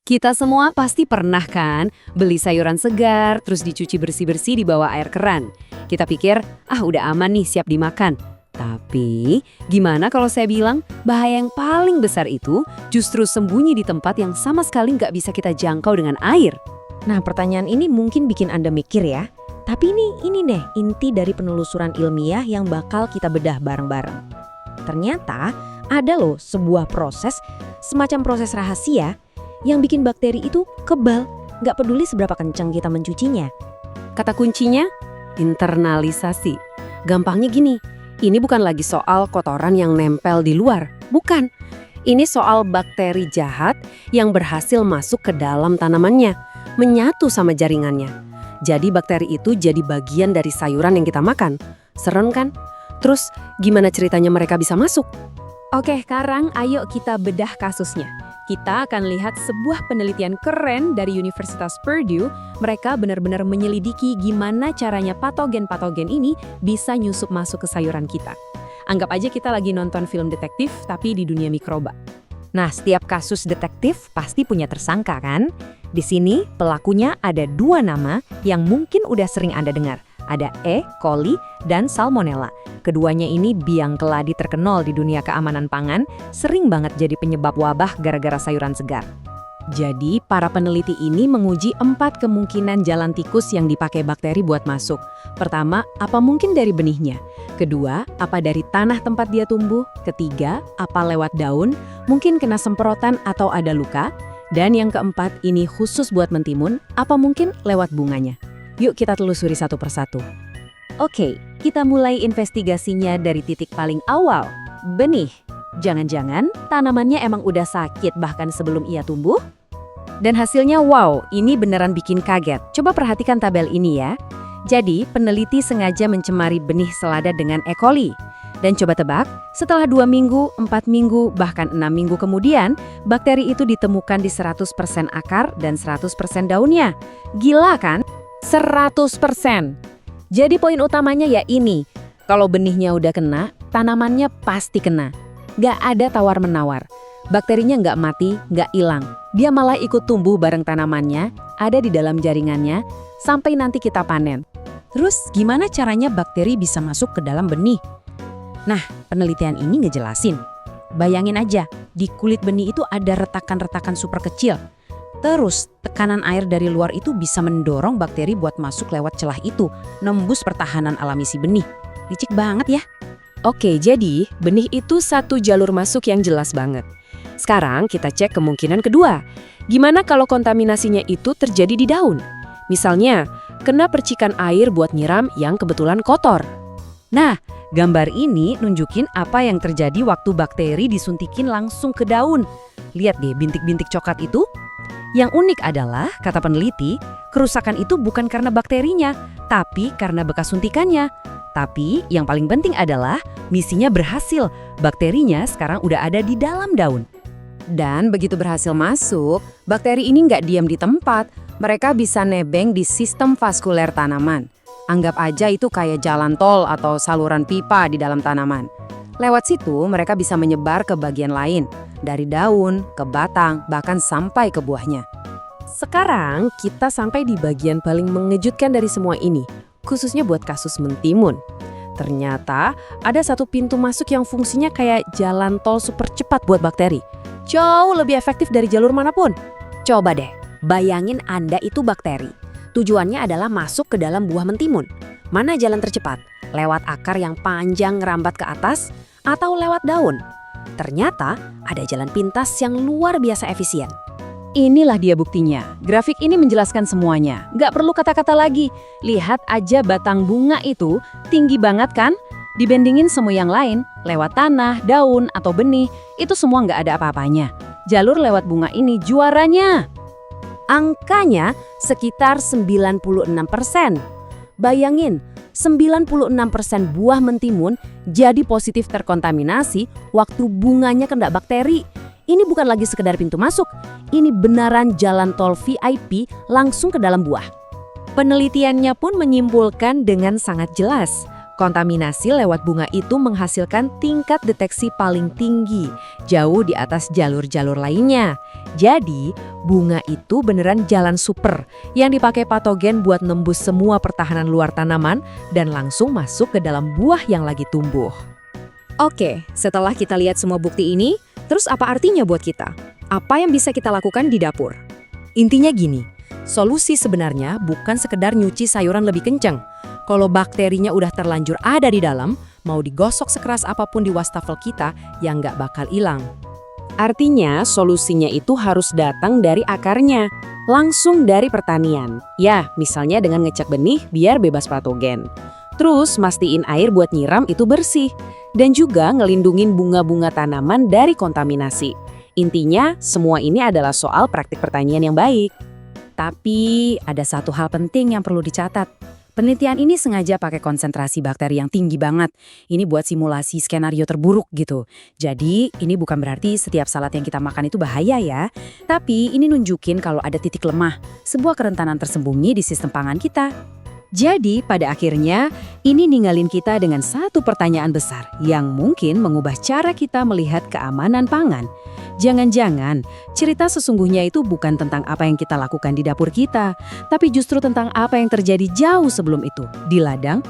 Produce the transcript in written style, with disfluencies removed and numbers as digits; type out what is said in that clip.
Kita semua pasti pernah kan beli sayuran segar terus dicuci bersih-bersih di bawah air keran. Kita pikir, udah aman nih siap dimakan. Tapi, gimana kalau saya bilang bahaya yang paling besar itu justru sembunyi di tempat yang sama sekali nggak bisa kita jangkau dengan air? Nah, pertanyaan ini mungkin bikin Anda mikir ya. Tapi ini deh inti dari penelusuran ilmiah yang bakal kita bedah bareng-bareng. Ternyata ada loh sebuah proses, semacam proses rahasia yang bikin bakteri itu kebal, nggak peduli seberapa kencang kita mencucinya. Kata kuncinya, internalisasi. Gampangnya gini, ini bukan lagi soal kotoran yang nempel di luar, bukan. Ini soal bakteri jahat yang berhasil masuk ke dalam tanamannya, menyatu sama jaringannya. Jadi bakteri itu jadi bagian dari sayuran yang kita makan. Serem kan? Terus gimana ceritanya mereka bisa masuk? Oke, sekarang ayo kita bedah kasusnya. Kita akan lihat sebuah penelitian keren dari Universitas Purdue. Mereka benar-benar menyelidiki gimana caranya patogen-patogen ini bisa nyusup masuk ke sayuran kita. Anggap aja kita lagi nonton film detektif tapi di dunia mikroba. Nah, setiap kasus detektif pasti punya tersangka kan? Di sini pelakunya ada 2 nama yang mungkin udah sering Anda dengar. Ada E. coli dan Salmonella. Keduanya ini biang keladi terkenal di dunia keamanan pangan, sering banget jadi penyebab wabah gara-gara sayuran segar. Jadi, para peneliti ini menguji 4 kemungkinan jalan tikus yang dipakai bakteri buat masuk. Pertama, apa mungkin dari benihnya? Kedua, apa dari tanah tempat dia tumbuh? Ketiga, apa lewat daun? Mungkin kena semprotan atau ada luka? Dan yang keempat, ini khusus buat mentimun, apa mungkin lewat bunganya? Yuk kita telusuri satu persatu. Oke, kita mulai investigasinya dari titik paling awal, benih. Jangan-jangan tanamannya emang udah sakit bahkan sebelum ia tumbuh? Dan hasilnya wow, ini beneran bikin kaget. Coba perhatikan tabel ini ya. Jadi, peneliti sengaja mencemari benih selada dengan E. coli. Dan coba tebak, setelah 2 minggu, 4 minggu, bahkan 6 minggu kemudian, bakteri itu ditemukan di 100% akar dan 100% daunnya. Gila kan? 100%. Jadi poin utamanya ya ini, kalau benihnya udah kena, tanamannya pasti kena. Gak ada tawar-menawar. Bakterinya nggak mati, nggak hilang. Dia malah ikut tumbuh bareng tanamannya, ada di dalam jaringannya, sampai nanti kita panen. Terus gimana caranya bakteri bisa masuk ke dalam benih? Nah, penelitian ini ngejelasin. Bayangin aja, di kulit benih itu ada retakan-retakan super kecil. Terus, tekanan air dari luar itu bisa mendorong bakteri buat masuk lewat celah itu, nembus pertahanan alami si benih. Licik banget ya. Oke, jadi benih itu satu jalur masuk yang jelas banget. Sekarang kita cek kemungkinan kedua. Gimana kalau kontaminasinya itu terjadi di daun? Misalnya, kena percikan air buat nyiram yang kebetulan kotor. Nah, gambar ini nunjukin apa yang terjadi waktu bakteri disuntikin langsung ke daun. Lihat deh bintik-bintik coklat itu. Yang unik adalah, kata peneliti, kerusakan itu bukan karena bakterinya, tapi karena bekas suntikannya. Tapi yang paling penting adalah misinya berhasil. Bakterinya sekarang udah ada di dalam daun. Dan begitu berhasil masuk, bakteri ini nggak diam di tempat. Mereka bisa nebeng di sistem vaskuler tanaman. Anggap aja itu kayak jalan tol atau saluran pipa di dalam tanaman. Lewat situ mereka bisa menyebar ke bagian lain. Dari daun, ke batang, bahkan sampai ke buahnya. Sekarang kita sampai di bagian paling mengejutkan dari semua ini, khususnya buat kasus mentimun. Ternyata ada satu pintu masuk yang fungsinya kayak jalan tol super cepat buat bakteri. Jauh lebih efektif dari jalur manapun. Coba deh, bayangin Anda itu bakteri. Tujuannya adalah masuk ke dalam buah mentimun. Mana jalan tercepat? Lewat akar yang panjang ngerambat ke atas atau lewat daun? Ternyata ada jalan pintas yang luar biasa efisien. Inilah dia buktinya. Grafik ini menjelaskan semuanya. Nggak perlu kata-kata lagi. Lihat aja batang bunga itu tinggi banget kan? Dibandingin semua yang lain, lewat tanah, daun, atau benih, itu semua nggak ada apa-apanya. Jalur lewat bunga ini juaranya. Angkanya sekitar 96%. Bayangin, 96% buah mentimun jadi positif terkontaminasi waktu bunganya kena bakteri. Ini bukan lagi sekedar pintu masuk, ini beneran jalan tol VIP langsung ke dalam buah. Penelitiannya pun menyimpulkan dengan sangat jelas, kontaminasi lewat bunga itu menghasilkan tingkat deteksi paling tinggi, jauh di atas jalur-jalur lainnya. Jadi, bunga itu beneran jalan super yang dipakai patogen buat nembus semua pertahanan luar tanaman dan langsung masuk ke dalam buah yang lagi tumbuh. Oke, setelah kita lihat semua bukti ini, terus apa artinya buat kita? Apa yang bisa kita lakukan di dapur? Intinya gini, solusi sebenarnya bukan sekedar nyuci sayuran lebih kencang. Kalau bakterinya udah terlanjur ada di dalam, mau digosok sekeras apapun di wastafel kita yang nggak bakal hilang. Artinya, solusinya itu harus datang dari akarnya, langsung dari pertanian. Ya, misalnya dengan ngecek benih biar bebas patogen. Terus, mastiin air buat nyiram itu bersih. Dan juga ngelindungin bunga-bunga tanaman dari kontaminasi. Intinya, semua ini adalah soal praktik pertanian yang baik. Tapi ada satu hal penting yang perlu dicatat. Penelitian ini sengaja pakai konsentrasi bakteri yang tinggi banget. Ini buat simulasi skenario terburuk gitu. Jadi ini bukan berarti setiap salad yang kita makan itu bahaya ya. Tapi ini nunjukin kalau ada titik lemah, sebuah kerentanan tersembunyi di sistem pangan kita. Jadi pada akhirnya ini ninggalin kita dengan satu pertanyaan besar yang mungkin mengubah cara kita melihat keamanan pangan. Jangan-jangan cerita sesungguhnya itu bukan tentang apa yang kita lakukan di dapur kita, tapi justru tentang apa yang terjadi jauh sebelum itu, di ladang